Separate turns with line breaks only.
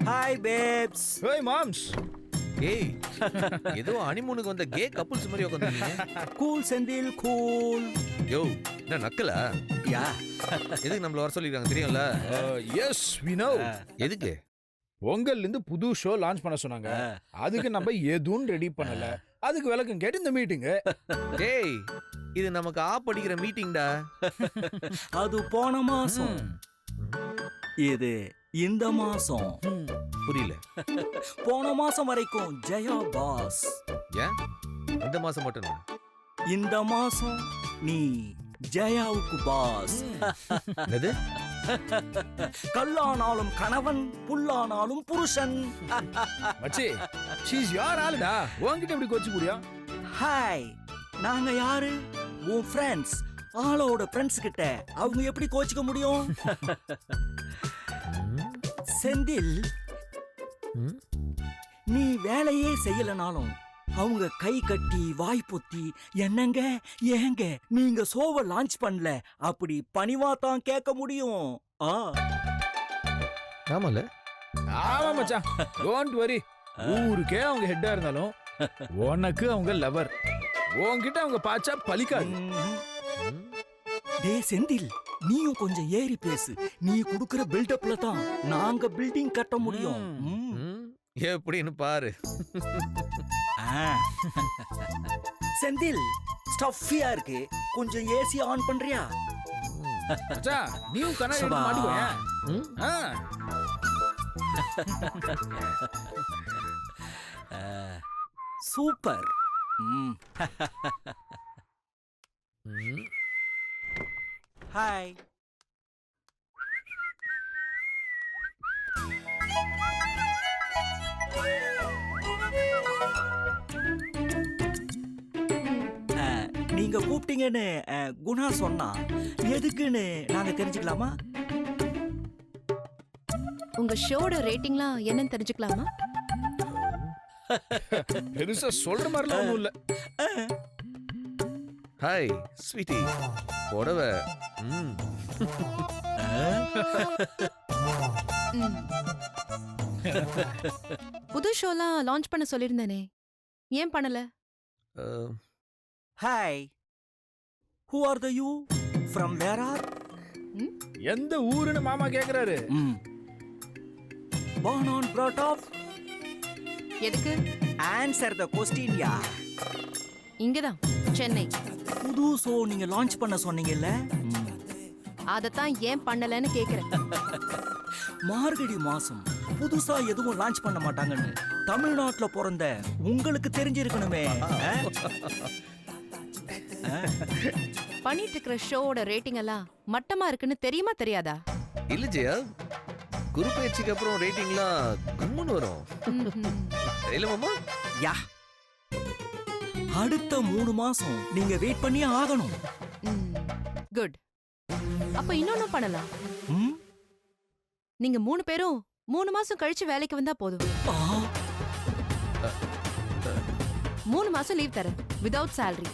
Hi babes.
Hey moms.
ஏய் ஏதோ ஹனிமூனுக்கு வந்த கே கப்புள்ஸ் மாதிரி உட்கார்ந்திருக்கீங்க.
Cool Senthil cool.
யோ என்ன நக்கலா?
யா.
எதுக்கு நம்மள வர சொல்லிருக்காங்க தெரியும்ல?
Yes we know.
எதுக்கு?
பொங்கல்ல இருந்து புது ஷோ லான்ச் பண்ண சொன்னாங்க. அதுக்கு நம்ம எதுவும் ரெடி பண்ணல. அதுக்கு விளக்கம் கேட்டு இந்த மீட்டிங்.
டேய் இது நமக்கு ஆப் அடிக்கிற மீட்டிங்டா.
அது போன மாசம். இது இந்த மாசம்.
புரியல.
போன மாசம் வரைக்கும் ஜெயா பாஸ்.
ஏன் இந்த மாசம் மட்டும்?
இந்த மாசம் நீ ஜெயாவுக்கு பாஸ்.
என்னது?
கல்லானாலும் கணவன், புல்லானாலும் புருஷன்.
மச்சி ஷீ இஸ் யுவர் ஆளுடா. உன்கிட்ட எப்படி கோச்சு முடியும்?
ஹாய், நாங்க யாரு? உன் ஃப்ரெண்ட்ஸ். ஆளோட ஃப்ரெண்ட்ஸ் கிட்ட அவங்க எப்படி கோச்சிக்க முடியும்? செந்தில், நீ வேலையே செய்யலனாலும் அவங்க கை கட்டி வாய் பொத்தி என்னங்க ஏங்க நீங்க ஷோவை லான்ச் பண்ணல அப்படி பணிவா தான் கேட்க முடியும்.
ஆமால.
ஆமா மச்சான், டோன்ட் வரி. ஊருக்கே அவங்க ஹெட்டா இருந்தாலும் உனக்கு அவங்க லவர். உன்கிட்ட அவங்க பாச்சா பலிக்காது.
டே செந்தில், நீயும் கொஞ்சம் ஏறி பேசு. நீ குடுக்கிற பில்டப்ல தான் நாங்க பில்டிங் கட்ட முடியும்.
எப்படின்னு பாரு.
செந்தில், ஸ்டஃபியா இருக்கு. கொஞ்சம் ஏசி ஆன் பண்றியா?
மச்சான் நீயும் கண்ணாடி எடுத்து மாட்டிக்கோயா?
சூப்பர். ஹாய். நீங்க கூப்பிட்டீங்கன்னு குணா சொன்னா எதுக்குன்னு நாங்க தெரிஞ்சுக்கலாமா?
உங்க ஷோட ரேட்டிங்லாம் என்னன்னு தெரிஞ்சுக்கலாமா?
பெருசா சொல்ற மாதிரிலாம் ஒண்ணும் இல்ல.
Hi sweetie. புடவை.
புது ஷோலாம் லான்ச் பண்ண சொல்லிருந்தேனே, ஏன் பண்ணல?
Hi, who are the you? From where are?
எந்த ஊருன்னு மாமா கேக்குறாரு.
Born on brought off.
எதுக்கு?
Answer the question யா.
இங்கதான், சென்னை.
புது ஷோ நீங்க லான்ச் பண்ண சொன்னீங்கல்ல,
அதத்தான் ஏன் பண்ணலன்னு கேக்குறேன்.
மார்கழி மாசம் புதுசா எதுவும் லான்ச் பண்ண மாட்டாங்கன்னு தமிழ்நாட்டுல பிறந்த உங்களுக்கு தெரிஞ்சிருக்கணுமே.
பண்ணிட்டு இருக்கிற ஷோவோட ரேட்டிங் எல்லாம் மட்டமா இருக்குன்னு தெரியுமா தெரியாதா?
இல்ல ஜெயா, குரு பயிற்சிக்கு அப்புறம் ரேட்டிங்லாம் கும்முன்னு வரும். இல்ல மாமா?
யா. அடுத்த 3 மாசம் நீங்க வெயிட் பண்ணியே ஆகணும்.
குட். அப்ப இன்னொன்னு பண்ணலாம். நீங்க 3 பேரும் 3 மாசம் கழிச்சு வேலைக்கு வந்தா போதும். 3 மாசம் லீவ் தரேன், வித்அவுட் salary.